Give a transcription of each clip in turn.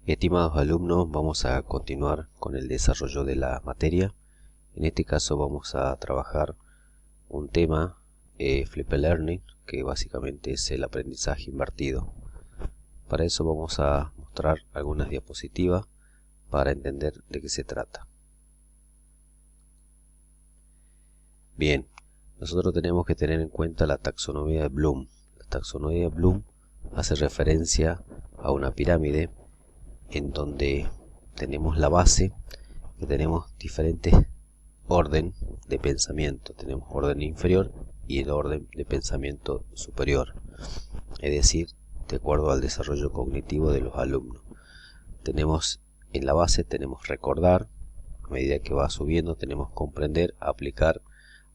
Estimados alumnos, vamos a continuar con el desarrollo de la materia. En este caso vamos a trabajar un tema, Flipped Learning, que básicamente es el aprendizaje invertido. Para eso vamos a mostrar algunas diapositivas para entender de qué se trata. Bien, nosotros tenemos que tener en cuenta la taxonomía de Bloom. La taxonomía de Bloom hace referencia a una pirámide en donde tenemos la base, que tenemos diferentes orden de pensamiento. Tenemos orden inferior y el orden de pensamiento superior, es decir, de acuerdo al desarrollo cognitivo de los alumnos. Tenemos en la base, tenemos recordar, a medida que va subiendo tenemos comprender, aplicar,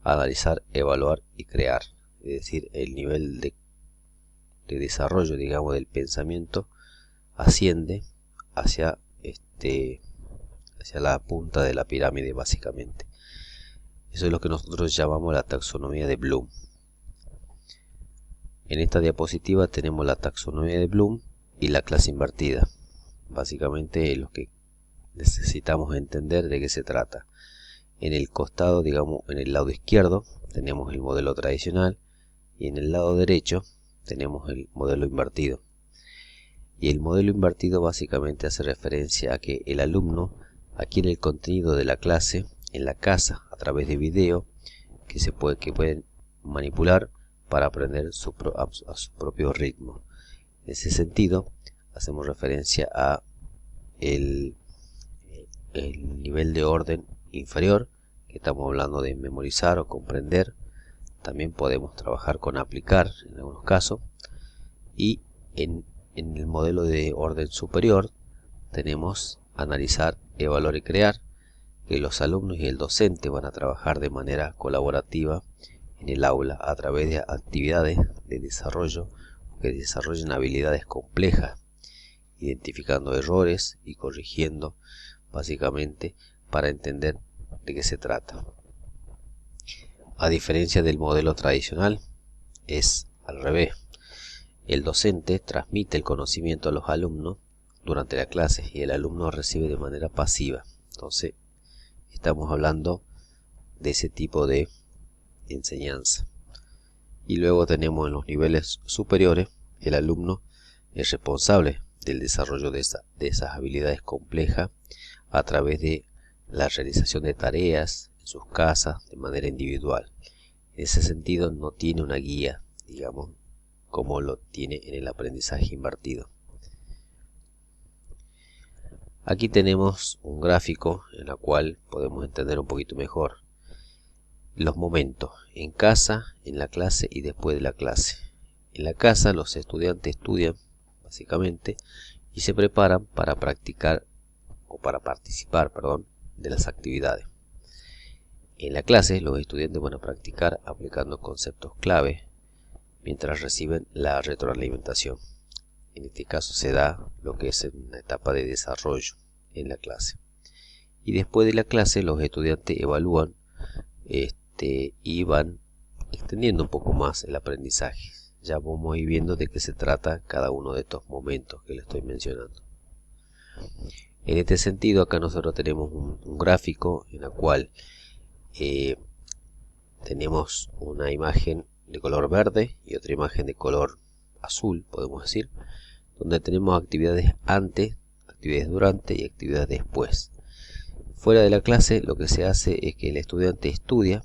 analizar, evaluar y crear. Es decir, el nivel de desarrollo, digamos, del pensamiento asciende hacia la punta de la pirámide, básicamente. Eso es lo que nosotros llamamos la taxonomía de Bloom. En esta diapositiva tenemos la taxonomía de Bloom y la clase invertida. Básicamente es lo que necesitamos entender de qué se trata. En el costado, digamos, en el lado izquierdo tenemos el modelo tradicional y en el lado derecho tenemos el modelo invertido. Y el modelo invertido básicamente hace referencia a que el alumno adquiere el contenido de la clase en la casa a través de video que pueden manipular para aprender a su propio ritmo. En ese sentido, hacemos referencia a el nivel de orden inferior, que estamos hablando de memorizar o comprender. También podemos trabajar con aplicar en algunos casos, y en el modelo de orden superior tenemos analizar, evaluar y crear, que los alumnos y el docente van a trabajar de manera colaborativa en el aula a través de actividades de desarrollo que desarrollen habilidades complejas, identificando errores y corrigiendo, básicamente para entender de qué se trata. A diferencia del modelo tradicional, es al revés. El docente transmite el conocimiento a los alumnos durante la clase y el alumno recibe de manera pasiva. Entonces, estamos hablando de ese tipo de enseñanza. Y luego tenemos en los niveles superiores, el alumno es responsable del desarrollo de esas habilidades complejas a través de la realización de tareas en sus casas de manera individual. En ese sentido no tiene una guía, digamos, como lo tiene en el aprendizaje invertido. Aquí tenemos un gráfico en el cual podemos entender un poquito mejor los momentos en casa, en la clase y después de la clase. En la casa los estudiantes estudian básicamente y se preparan para practicar o para participar, de las actividades. En la clase los estudiantes van a practicar aplicando conceptos clave mientras reciben la retroalimentación. En este caso se da lo que es una etapa de desarrollo en la clase. Y después de la clase los estudiantes evalúan y van extendiendo un poco más el aprendizaje. Ya vamos a ir viendo de qué se trata cada uno de estos momentos que les estoy mencionando. En este sentido, acá nosotros tenemos un gráfico en el cual tenemos una imagen de color verde y otra imagen de color azul, podemos decir, donde tenemos actividades antes, actividades durante y actividades después. Fuera de la clase lo que se hace es que el estudiante estudia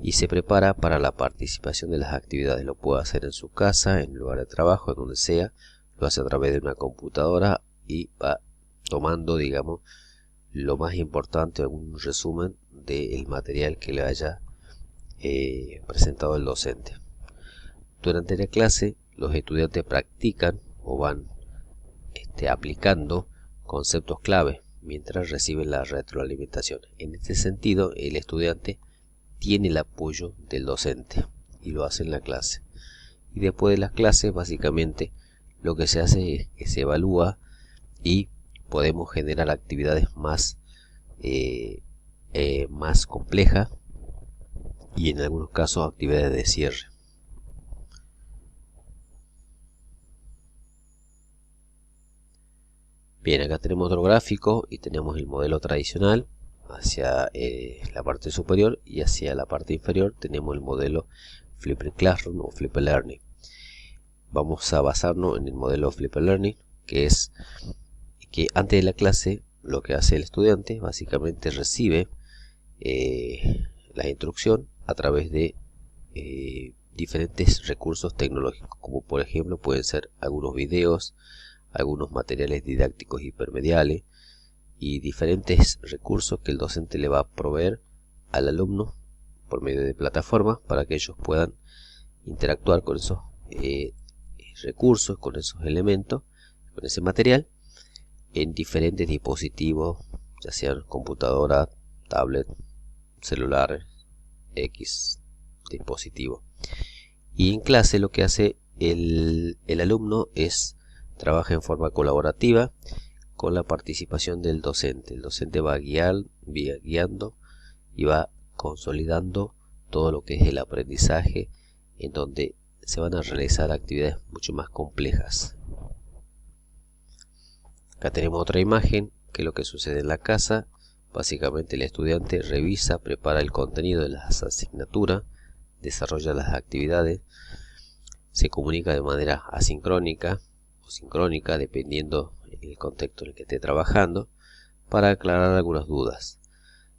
y se prepara para la participación de las actividades. Lo puede hacer en su casa, en el lugar de trabajo, en donde sea. Lo hace a través de una computadora y va tomando, digamos, lo más importante, algún resumen del material que le haya presentado el docente. Durante la clase los estudiantes practican o van aplicando conceptos clave mientras reciben la retroalimentación. En este sentido, el estudiante tiene el apoyo del docente y lo hace en la clase. Y después de las clases, básicamente, lo que se hace es que se evalúa y podemos generar actividades más complejas y en algunos casos actividades de cierre. Bien, acá tenemos otro gráfico y tenemos el modelo tradicional hacia la parte superior, y hacia la parte inferior tenemos el modelo Flipped Classroom o Flipped Learning. Vamos a basarnos en el modelo Flipped Learning, que es que antes de la clase lo que hace el estudiante básicamente recibe la instrucción a través de diferentes recursos tecnológicos, como por ejemplo pueden ser algunos videos, algunos materiales didácticos hipermediales y diferentes recursos que el docente le va a proveer al alumno por medio de plataformas para que ellos puedan interactuar con esos recursos, con esos elementos, con ese material en diferentes dispositivos, ya sean computadora, tablet, celular, X dispositivo. Y en clase lo que hace el alumno es trabaja en forma colaborativa con la participación del docente. El docente va guiando y va consolidando todo lo que es el aprendizaje, en donde se van a realizar actividades mucho más complejas. Acá tenemos otra imagen que es lo que sucede en la casa. Básicamente el estudiante revisa, prepara el contenido de las asignaturas, desarrolla las actividades, se comunica de manera asincrónica o sincrónica dependiendo del contexto en el que esté trabajando, para aclarar algunas dudas.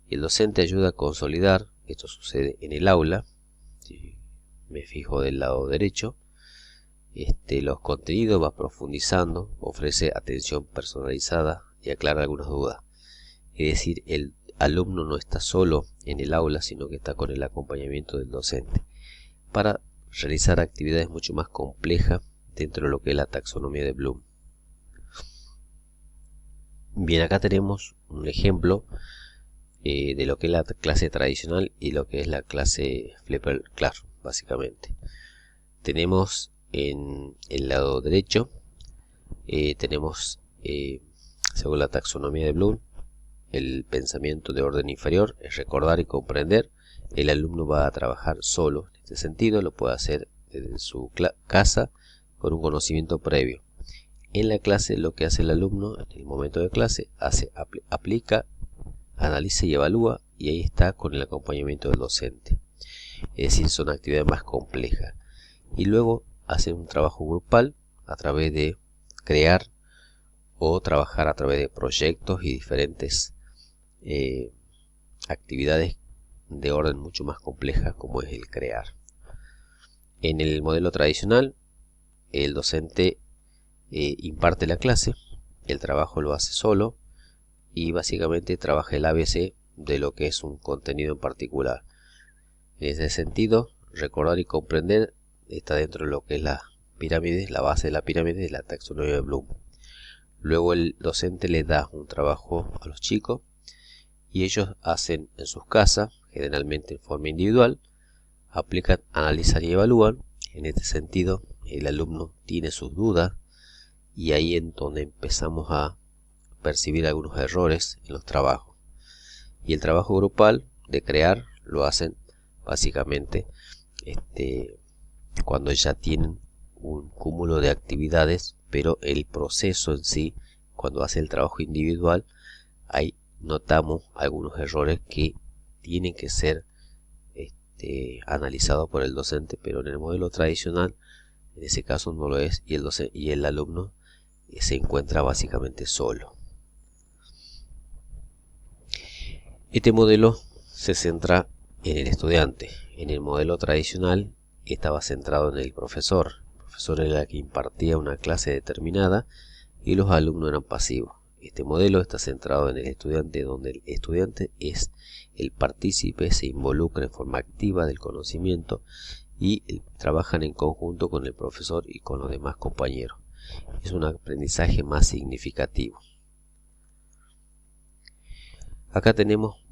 Y el docente ayuda a consolidar, esto sucede en el aula, si me fijo del lado derecho, los contenidos, va profundizando, ofrece atención personalizada y aclara algunas dudas. Es decir, el alumno no está solo en el aula, sino que está con el acompañamiento del docente para realizar actividades mucho más complejas dentro de lo que es la taxonomía de Bloom. Bien, acá tenemos un ejemplo de lo que es la clase tradicional y lo que es la clase Flipped Classroom. Básicamente tenemos en el lado derecho tenemos según la taxonomía de Bloom, el pensamiento de orden inferior es recordar y comprender. El alumno va a trabajar solo en este sentido, lo puede hacer desde su casa con un conocimiento previo. En la clase lo que hace el alumno en el momento de clase aplica, analiza y evalúa, y ahí está con el acompañamiento del docente. Es decir, son actividades más complejas. Y luego hace un trabajo grupal a través de crear o trabajar a través de proyectos y diferentes actividades de orden mucho más compleja, como es el crear. En el modelo tradicional el docente imparte la clase, el trabajo lo hace solo y básicamente trabaja el ABC de lo que es un contenido en particular. En ese sentido, recordar y comprender está dentro de lo que es la pirámide, la base de la pirámide de la taxonomía de Bloom. Luego el docente le da un trabajo a los chicos y ellos hacen en sus casas, generalmente en forma individual, aplican, analizan y evalúan. En este sentido, el alumno tiene sus dudas y ahí es donde empezamos a percibir algunos errores en los trabajos. Y el trabajo grupal de crear lo hacen básicamente cuando ya tienen un cúmulo de actividades, pero el proceso en sí, cuando hace el trabajo individual, ahí notamos algunos errores que tienen que ser analizados por el docente, pero en el modelo tradicional en ese caso no lo es, y el alumno se encuentra básicamente solo. Este modelo se centra en el estudiante. En el modelo tradicional estaba centrado en el profesor. El profesor era el que impartía una clase determinada y los alumnos eran pasivos. Este modelo está centrado en el estudiante, donde el estudiante es el partícipe, se involucra en forma activa del conocimiento y trabajan en conjunto con el profesor y con los demás compañeros. Es un aprendizaje más significativo. Acá tenemos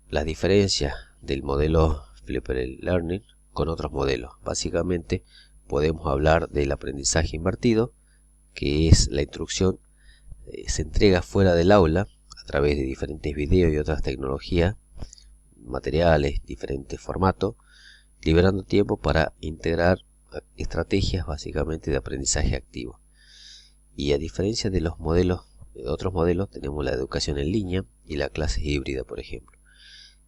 las diferencias del modelo Flipped Learning con otros modelos. Básicamente podemos hablar del aprendizaje invertido, que es la instrucción se entrega fuera del aula a través de diferentes videos y otras tecnologías, materiales, diferentes formatos, liberando tiempo para integrar estrategias básicamente de aprendizaje activo. Y a diferencia de los modelos otros modelos tenemos la educación en línea y la clase híbrida, por ejemplo.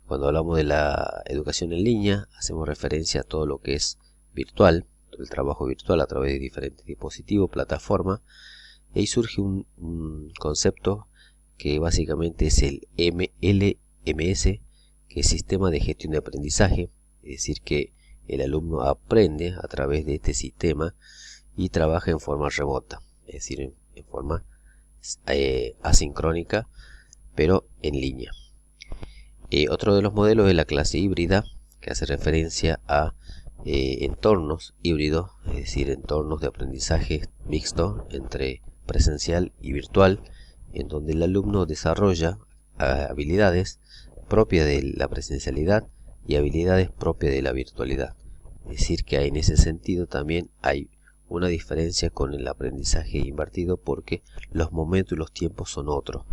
Cuando hablamos de la educación en línea, hacemos referencia a todo lo que es virtual, el trabajo virtual a través de diferentes dispositivos, plataformas, y ahí surge un concepto que básicamente es el LMS, que es Sistema de Gestión de Aprendizaje, es decir, que el alumno aprende a través de este sistema y trabaja en forma remota, es decir, en forma asincrónica, pero en línea. Otro de los modelos es la clase híbrida, que hace referencia a entornos híbridos, es decir, entornos de aprendizaje mixto entre presencial y virtual, en donde el alumno desarrolla habilidades propias de la presencialidad y habilidades propias de la virtualidad. Es decir, que en ese sentido también hay una diferencia con el aprendizaje invertido, porque los momentos y los tiempos son otros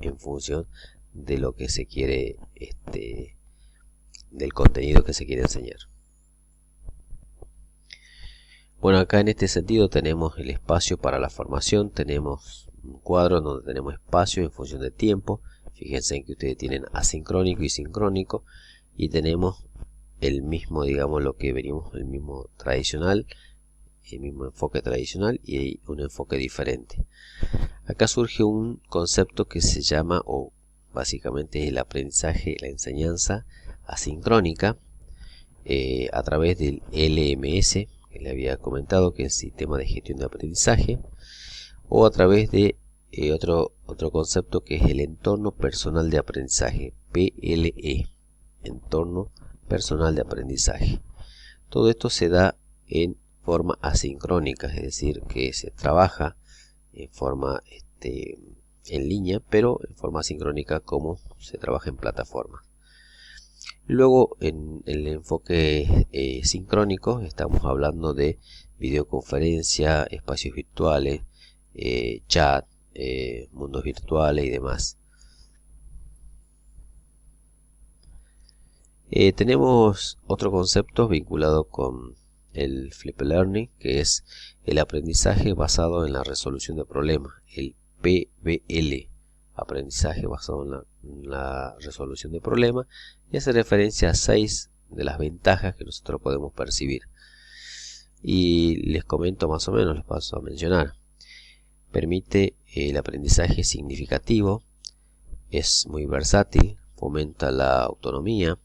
en función de lo que se quiere, del contenido que se quiere enseñar. Bueno, acá en este sentido tenemos el espacio para la formación, tenemos un cuadro donde tenemos espacio en función de tiempo. Fíjense en que ustedes tienen asincrónico y sincrónico, y tenemos el mismo, digamos, lo que venimos, el mismo tradicional, el mismo enfoque tradicional y hay un enfoque diferente. Acá surge un concepto que se llama, o básicamente el aprendizaje, la enseñanza asincrónica, a través del LMS, que le había comentado, que es el Sistema de Gestión de Aprendizaje, o a través de otro concepto que es el Entorno Personal de Aprendizaje, PLE, Entorno Personal de Aprendizaje. Todo esto se da en forma asincrónica, es decir, que se trabaja en forma en línea, pero en forma asincrónica como se trabaja en plataformas. Luego, en el enfoque sincrónico, estamos hablando de videoconferencia, espacios virtuales, chat, mundos virtuales y demás. Tenemos otro concepto vinculado con el Flipped Learning, que es el aprendizaje basado en la resolución de problemas, el PBL, aprendizaje basado en la resolución de problemas, y hace referencia a 6 de las ventajas que nosotros podemos percibir. Y les comento más o menos, les paso a mencionar. Permite el aprendizaje significativo, es muy versátil, fomenta la autonomía,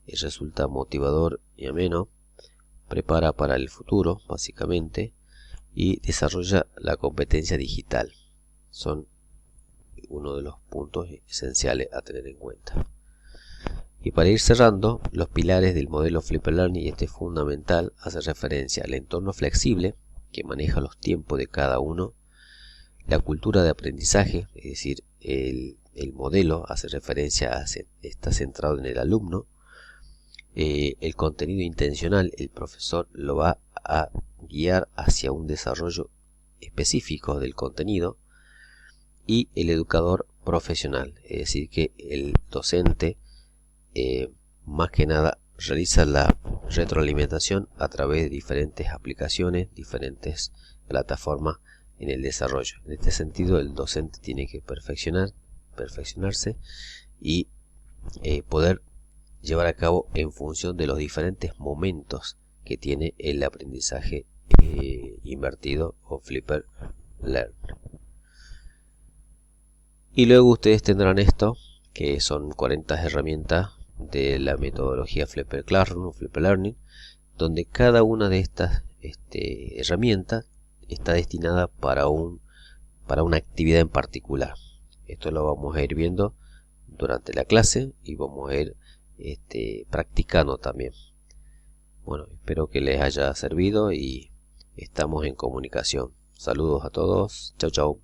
resulta motivador y ameno, prepara para el futuro básicamente, y desarrolla la competencia digital. Son uno de los puntos esenciales a tener en cuenta. Y para ir cerrando, los pilares del modelo Flipped Learning, y este es fundamental, hace referencia al entorno flexible que maneja los tiempos de cada uno, la cultura de aprendizaje, es decir, el modelo hace referencia a está centrado en el alumno, el contenido intencional, el profesor lo va a guiar hacia un desarrollo específico del contenido, y el educador profesional, es decir, que el docente más que nada realiza la retroalimentación a través de diferentes aplicaciones, diferentes plataformas en el desarrollo. En este sentido, el docente tiene que perfeccionarse y poder llevar a cabo en función de los diferentes momentos que tiene el aprendizaje invertido o Flipped Learn. Y luego ustedes tendrán esto, que son 40 herramientas de la metodología Flipped Classroom o Flipped Learning, donde cada una de estas herramientas está destinada para una actividad en particular. Esto lo vamos a ir viendo durante la clase y vamos a ir practicando también. Bueno, espero que les haya servido y estamos en comunicación. Saludos a todos. Chau, chau.